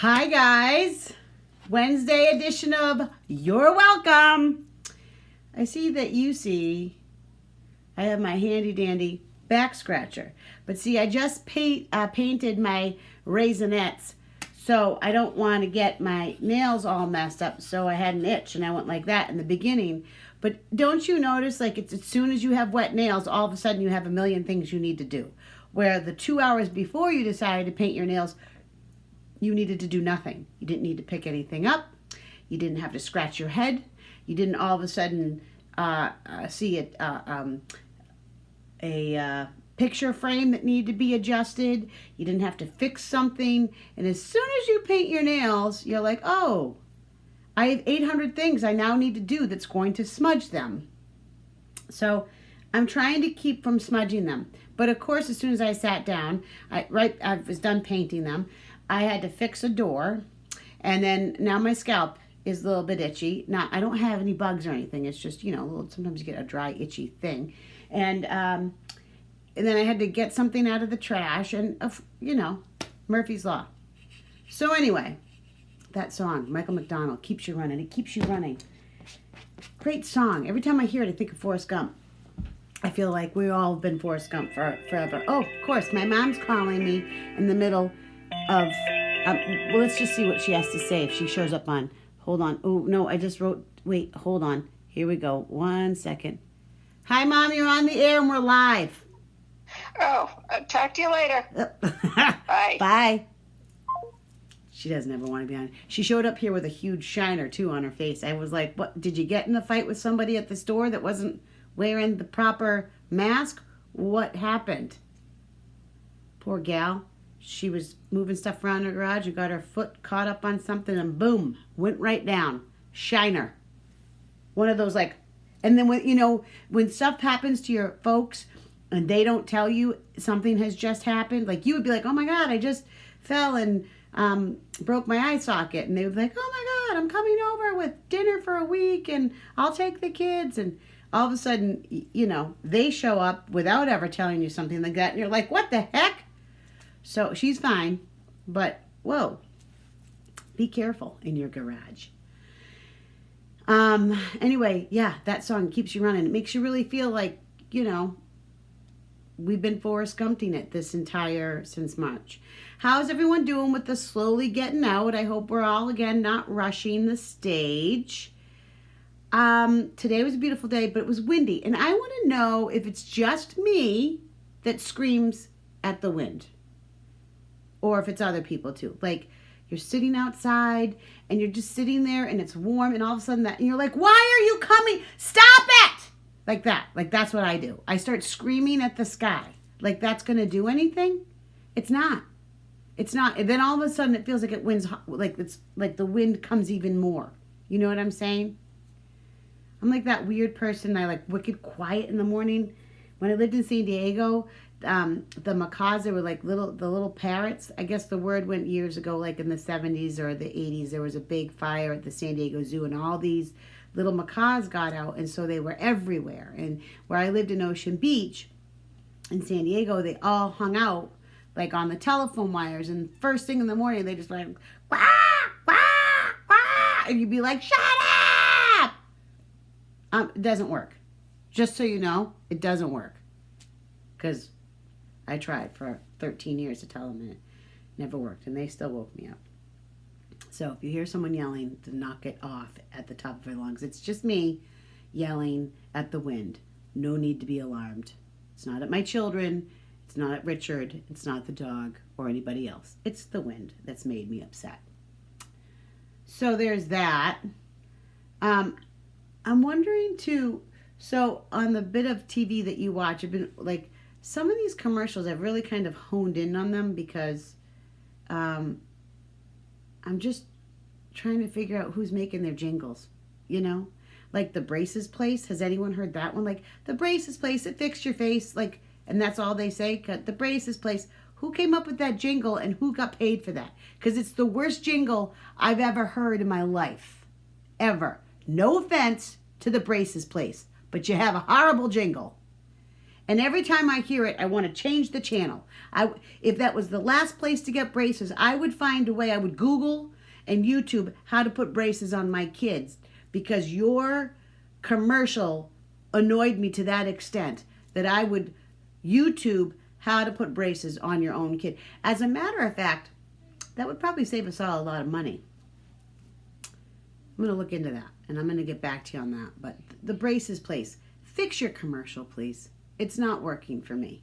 Hi guys, Wednesday edition of You're Welcome. I see that I have my handy dandy back scratcher. But see, I just painted my raisinets, so I don't want to get my nails all messed up. So I had an itch and I went like that in the beginning. But don't you notice, like, it's as soon as you have wet nails, all of a sudden you have a million things you need to do. Where the 2 hours before you decided to paint your nails, you needed to do nothing. You didn't need to pick anything up. You didn't have to scratch your head. You didn't all of a sudden see a picture frame that needed to be adjusted. You didn't have to fix something. And as soon as you paint your nails, you're like, oh, I have 800 things I now need to do that's going to smudge them. So I'm trying to keep from smudging them. But of course, as soon as I sat down, I was done painting them, I had to fix a door, and then now my scalp is a little bit itchy. Now, I don't have any bugs or anything. It's just, sometimes you get a dry, itchy thing. And then I had to get something out of the trash, and, Murphy's Law. So anyway, that song, Michael McDonald, Keeps You Running. It keeps you running. Great song. Every time I hear it, I think of Forrest Gump. I feel like we all have been Forrest Gump forever. Oh, of course, my mom's calling me in the middle of, let's just see what she has to say if she shows up on. Hold on. Oh, no, I just wrote, wait, hold on. Here we go. 1 second. Hi, Mom, you're on the air and we're live. Oh, I'll talk to you later. Bye. Bye. She doesn't ever want to be on. She showed up here with a huge shiner, too, on her face. I was like, what? Did you get in a fight with somebody at the store that wasn't wearing the proper mask? What happened? Poor gal. She was moving stuff around her garage and got her foot caught up on something and boom, went right down. Shiner. One of those and then when stuff happens to your folks and they don't tell you something has just happened, like you would be like, oh my God, I just fell and broke my eye socket. And they would be like, oh my God, I'm coming over with dinner for a week and I'll take the kids. And all of a sudden, they show up without ever telling you something like that. And you're like, what the heck? So she's fine, but whoa, be careful in your garage. Anyway, yeah, that song keeps you running. It makes you really feel like, we've been Forrest Gumping it since March. How's everyone doing with the slowly getting out? I hope we're all, again, not rushing the stage. Today was a beautiful day, but it was windy. And I want to know if it's just me that screams at the wind. Or if it's other people too. Like, you're sitting outside and you're just sitting there and it's warm and all of a sudden and you're like, why are you coming? Stop it! Like that. Like, that's what I do. I start screaming at the sky. Like, that's going to do anything? It's not. It's not. And then all of a sudden it feels like it's like the wind comes even more. You know what I'm saying? I'm like that weird person. I like wicked quiet in the morning. When I lived in San Diego, the macaws, they were like the little parrots. I guess the word went years ago, like in the 70s or the 80s. There was a big fire at the San Diego Zoo, and all these little macaws got out, and so they were everywhere. And where I lived in Ocean Beach, in San Diego, they all hung out like on the telephone wires. And first thing in the morning, they just like quack, quack, quack, and you'd be like, shut up! It doesn't work. Just so you know, it doesn't work. Because I tried for 13 years to tell them it never worked, and they still woke me up. So if you hear someone yelling, to knock it off at the top of their lungs. It's just me yelling at the wind. No need to be alarmed. It's not at my children. It's not at Richard. It's not the dog or anybody else. It's the wind that's made me upset. So there's that. I'm wondering too, so on the bit of TV that you watch, I've been like, some of these commercials, I've really kind of honed in on them because I'm just trying to figure out who's making their jingles, Like the Braces Place. Has anyone heard that one? Like, the Braces Place, it fixed your face, like, and that's all they say? The Braces Place. Who came up with that jingle and who got paid for that? Because it's the worst jingle I've ever heard in my life. Ever. No offense to the Braces Place, but you have a horrible jingle. And every time I hear it, I want to change the channel. If that was the last place to get braces, I would find a way. I would Google and YouTube how to put braces on my kids, because your commercial annoyed me to that extent that I would YouTube how to put braces on your own kid. As a matter of fact, that would probably save us all a lot of money. I'm going to look into that, and I'm going to get back to you on that. But the braces place, fix your commercial, please. It's not working for me.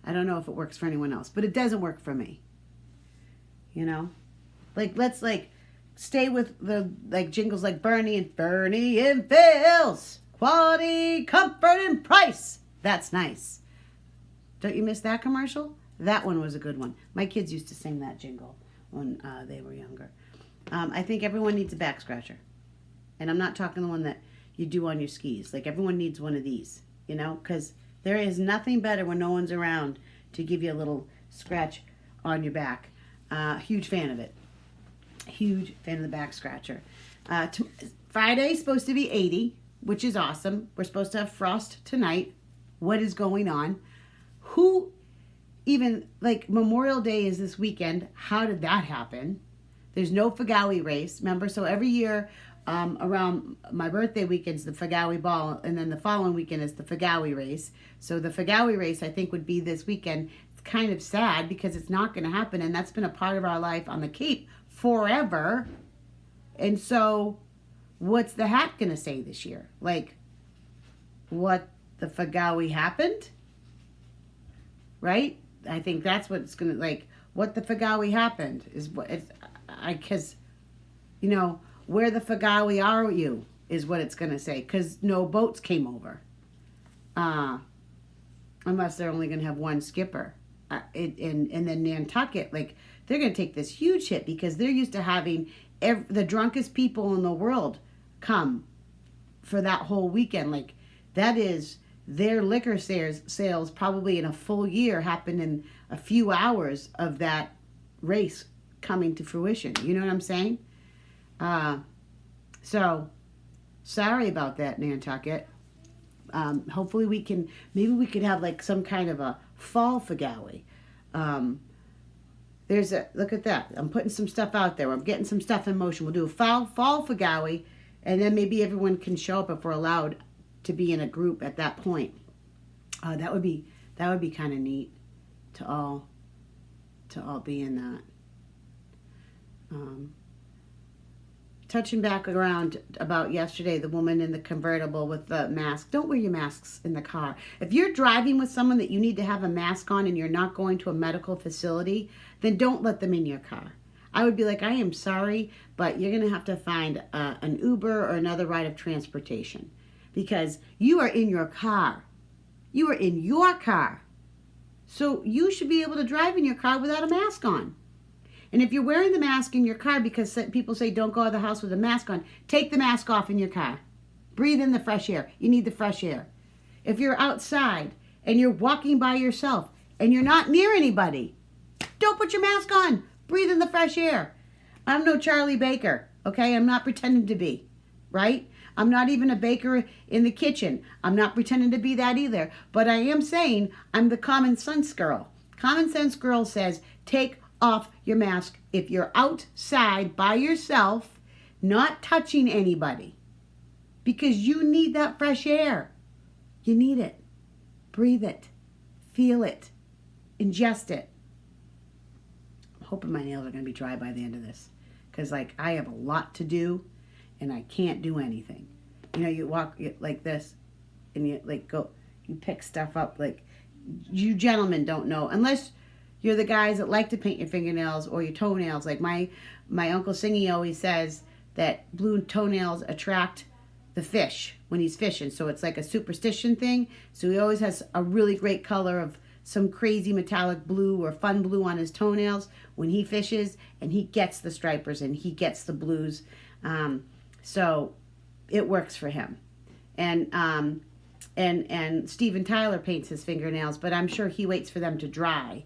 I don't know if it works for anyone else, but it doesn't work for me. You know? Let's stay with the jingles like Bernie and Phil's. Quality, comfort, and price. That's nice. Don't you miss that commercial? That one was a good one. My kids used to sing that jingle when they were younger. I think everyone needs a back scratcher. And I'm not talking the one that you do on your skis. Everyone needs one of these, because there is nothing better when no one's around to give you a little scratch on your back. Huge fan of it. Huge fan of the back scratcher. Friday's supposed to be 80, which is awesome. We're supposed to have frost tonight. What is going on? Who even, Memorial Day is this weekend. How did that happen? There's no Fagawi race, remember? So every year around my birthday weekend's the Fagawi ball, and then the following weekend is the Fagawi race. So the Fagawi race, I think, would be this weekend. It's kind of sad because it's not going to happen, and that's been a part of our life on the Cape forever. And so what's the hat going to say this year? What the Fagawi happened? Right? I think that's what it's going to, what the Fagawi happened is what it's, because, where the Fagawi are you is what it's going to say, because no boats came over. Unless they're only going to have one skipper. And then Nantucket, they're going to take this huge hit because they're used to having the drunkest people in the world come for that whole weekend. That is their liquor sales probably in a full year happened in a few hours of that race coming to fruition. You know what I'm saying? So sorry about that, Nantucket. Hopefully maybe we could have some kind of a fall Fagawi. Look at that. I'm putting some stuff out there. I'm getting some stuff in motion. We'll do a fall Fagawi, and then maybe everyone can show up if we're allowed to be in a group at that point. That would be kind of neat to all be in that. Touching back around about yesterday, the woman in the convertible with the mask. Don't wear your masks in the car. If you're driving with someone that you need to have a mask on and you're not going to a medical facility, then don't let them in your car. I would be like, I am sorry, but you're going to have to find an Uber or another ride of transportation, because you are in your car. You are in your car. So you should be able to drive in your car without a mask on. And if you're wearing the mask in your car because people say don't go out of the house with a mask on, take the mask off in your car. Breathe in the fresh air. You need the fresh air. If you're outside and you're walking by yourself and you're not near anybody, don't put your mask on. Breathe in the fresh air. I'm no Charlie Baker, okay? I'm not pretending to be, right? I'm not even a baker in the kitchen. I'm not pretending to be that either. But I am saying I'm the common sense girl. Common sense girl says take off your mask if you're outside by yourself, not touching anybody, because you need that fresh air. You need it. Breathe it. Feel it. Ingest it. I'm hoping my nails are going to be dry by the end of this, because I have a lot to do and I can't do anything. You walk like this and you you pick stuff up. You gentlemen don't know, unless you're the guys that like to paint your fingernails or your toenails. My Uncle Singy always says that blue toenails attract the fish when he's fishing. So it's like a superstition thing. So he always has a really great color of some crazy metallic blue or fun blue on his toenails when he fishes, and he gets the stripers and he gets the blues. So it works for him. And Steven Tyler paints his fingernails, but I'm sure he waits for them to dry.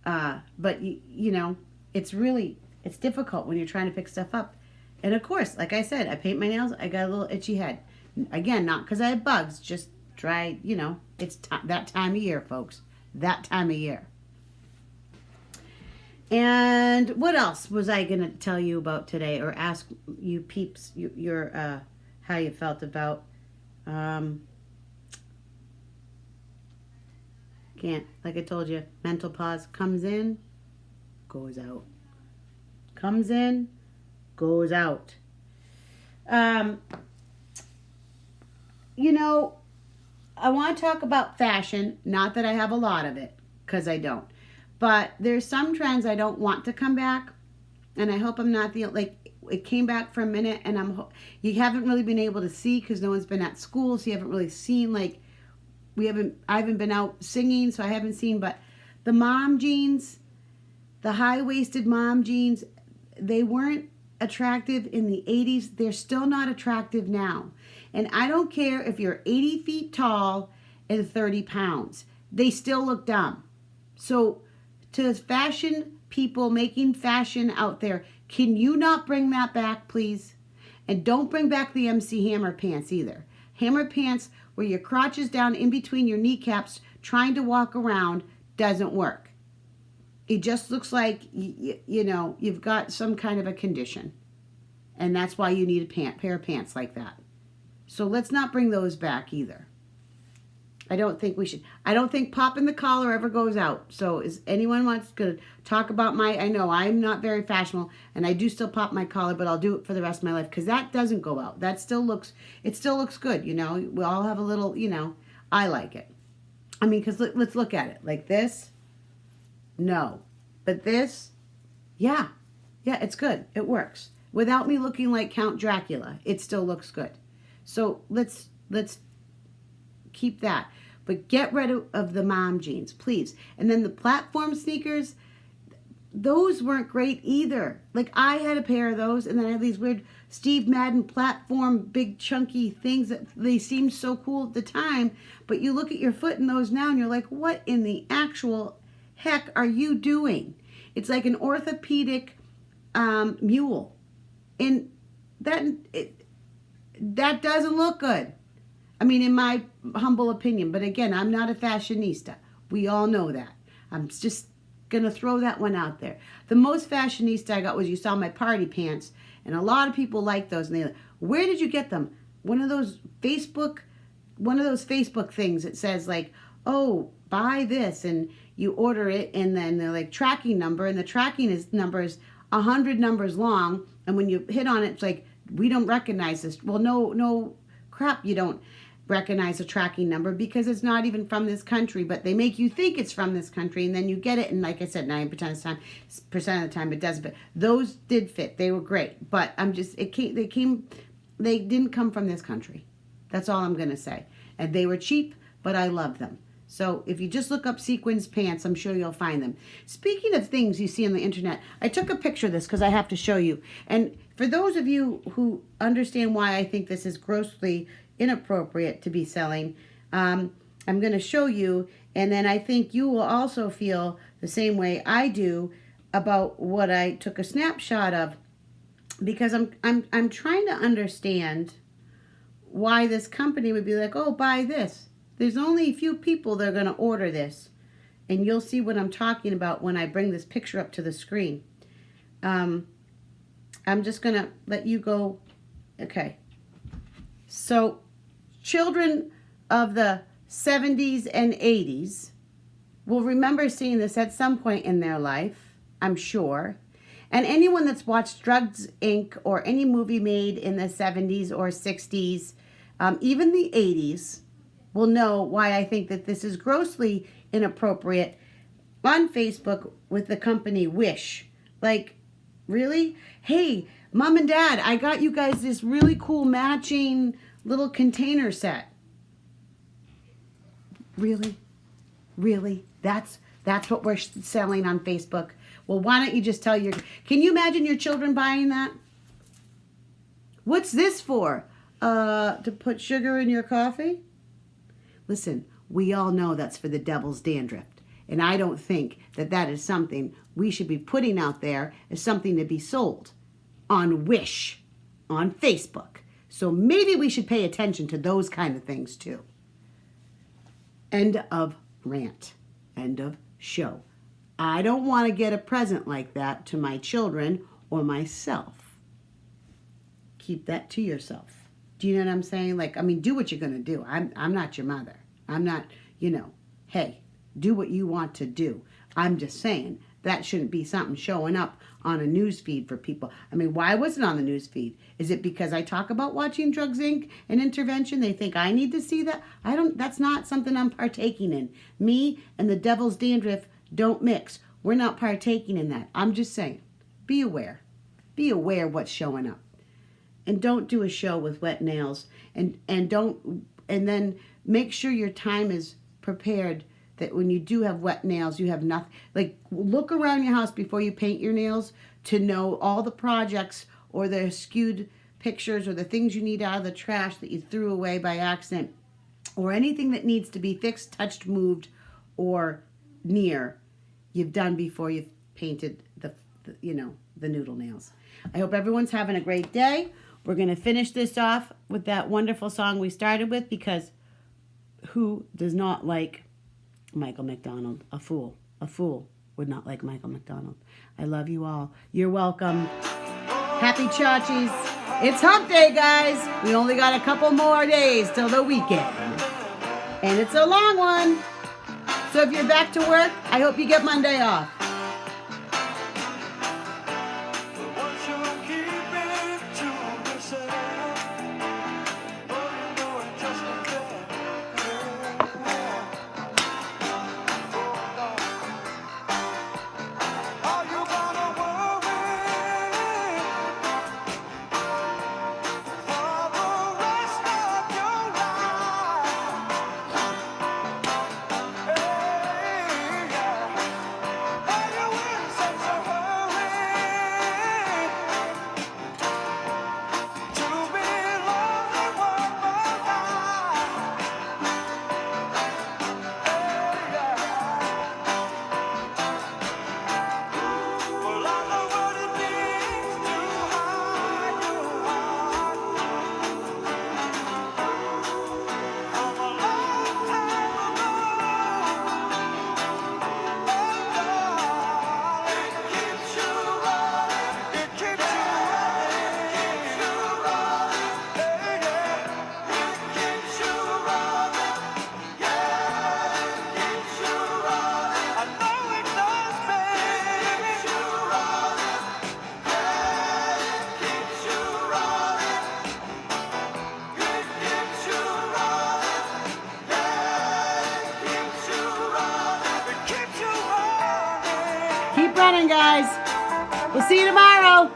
But it's difficult when you're trying to pick stuff up. And of course, like I said, I paint my nails. I got a little itchy head. Again, not because I have bugs, just dry, it's that time of year, folks. That time of year. And what else was I going to tell you about today, or ask you peeps your how you felt about? Can't, like I told you, mental pause comes in, goes out. Comes in, goes out. I want to talk about fashion. Not that I have a lot of it, because I don't. But there's some trends I don't want to come back, and I hope I'm not it came back for a minute, and you haven't really been able to see because no one's been at school, so you haven't really seen, I haven't been out singing, so I haven't seen, but the mom jeans, the high-waisted mom jeans, they weren't attractive in the 80s. They're still not attractive now. And I don't care if you're 80 feet tall and 30 pounds. They still look dumb. So to fashion people making fashion out there, can you not bring that back, please? And don't bring back the MC Hammer pants either. Hammer pants where your crotch is down in between your kneecaps trying to walk around doesn't work. It just looks like, you've got some kind of a condition. And that's why you need a pair of pants like that. So let's not bring those back either. I don't think we should. I don't think popping the collar ever goes out. So is anyone wants to talk about I know I'm not very fashionable, and I do still pop my collar, but I'll do it for the rest of my life because that doesn't go out. It still looks good, We all have a little, I like it. I mean, because let's look at it. Like this, no. But this, yeah, it's good. It works. Without me looking like Count Dracula, it still looks good. So let's keep that. But get rid of the mom jeans, please. And then the platform sneakers, those weren't great either. Like, I had a pair of those, and then I had these weird Steve Madden platform, big chunky things that they seemed so cool at the time. But you look at your foot in those now, and you're like, what in the actual heck are you doing? It's like an orthopedic mule. And that doesn't look good. I mean, in my humble opinion. But again, I'm not a fashionista. We all know that. I'm just going to throw that one out there. The most fashionista I got was, you saw my party pants. And a lot of people like those. And they're like, where did you get them? One of those Facebook things that says like, oh, buy this. And you order it. And then they're like tracking number. And the tracking number is 100 numbers long. And when you hit on it, it's like, we don't recognize this. Well, no crap, you don't recognize a tracking number because it's not even from this country, but they make you think it's from this country, and then you get it, and like I said, 9% of the time it doesn't fit. Those did fit. They were great, but they didn't come from this country. That's all I'm going to say. And they were cheap, but I love them. So if you just look up sequins pants, I'm sure you'll find them. Speaking of things you see on the internet, I took a picture of this because I have to show you. And for those of you who understand why I think this is grossly inappropriate to be selling, I'm going to show you. And then I think you will also feel the same way I do about what I took a snapshot of, because I'm trying to understand why this company would be like, oh, buy this. There's only a few people that are going to order this. And you'll see what I'm talking about when I bring this picture up to the screen. I'm just going to let you go. Okay. So, children of the 70s and 80s will remember seeing this at some point in their life, I'm sure. And anyone that's watched Drugs, Inc. or any movie made in the 70s or 60s, even the 80s, will know why I think that this is grossly inappropriate on Facebook with the company Wish. Like, really? Hey, Mom and Dad, I got you guys this really cool matching little container set. Really? Really? That's what we're selling on Facebook? Well, why don't you just tell can you imagine your children buying that? What's this for? To put sugar in your coffee? Listen, we all know that's for the devil's dandruff. And I don't think that is something we should be putting out there as something to be sold on Wish, on Facebook. So maybe we should pay attention to those kind of things too. End of rant. End of show. I don't want to get a present like that to my children or myself. Keep that to yourself. Do you know what I'm saying? Like, I mean, do what you're going to do. I'm not your mother. I'm not, hey, do what you want to do. I'm just saying that shouldn't be something showing up on a news feed for people. I mean, why was it on the news feed? Is it because I talk about watching Drugs Inc. and intervention? They think I need to see that? That's not something I'm partaking in. Me and the devil's dandruff don't mix. We're not partaking in that. I'm just saying, be aware. Be aware what's showing up. And don't do a show with wet nails. And then make sure your time is prepared, that when you do have wet nails, you have nothing. Like, look around your house before you paint your nails to know all the projects or the skewed pictures or the things you need out of the trash that you threw away by accident, or anything that needs to be fixed, touched, moved, or near, you've done before you've painted the noodle nails. I hope everyone's having a great day. We're going to finish this off with that wonderful song we started with, because who does not like Michael McDonald? A fool. A fool would not like Michael McDonald. I love you all. You're welcome. Happy Chachies. It's hump day, guys. We only got a couple more days till the weekend. And it's a long one. So if you're back to work, I hope you get Monday off. Keep running, guys. We'll see you tomorrow.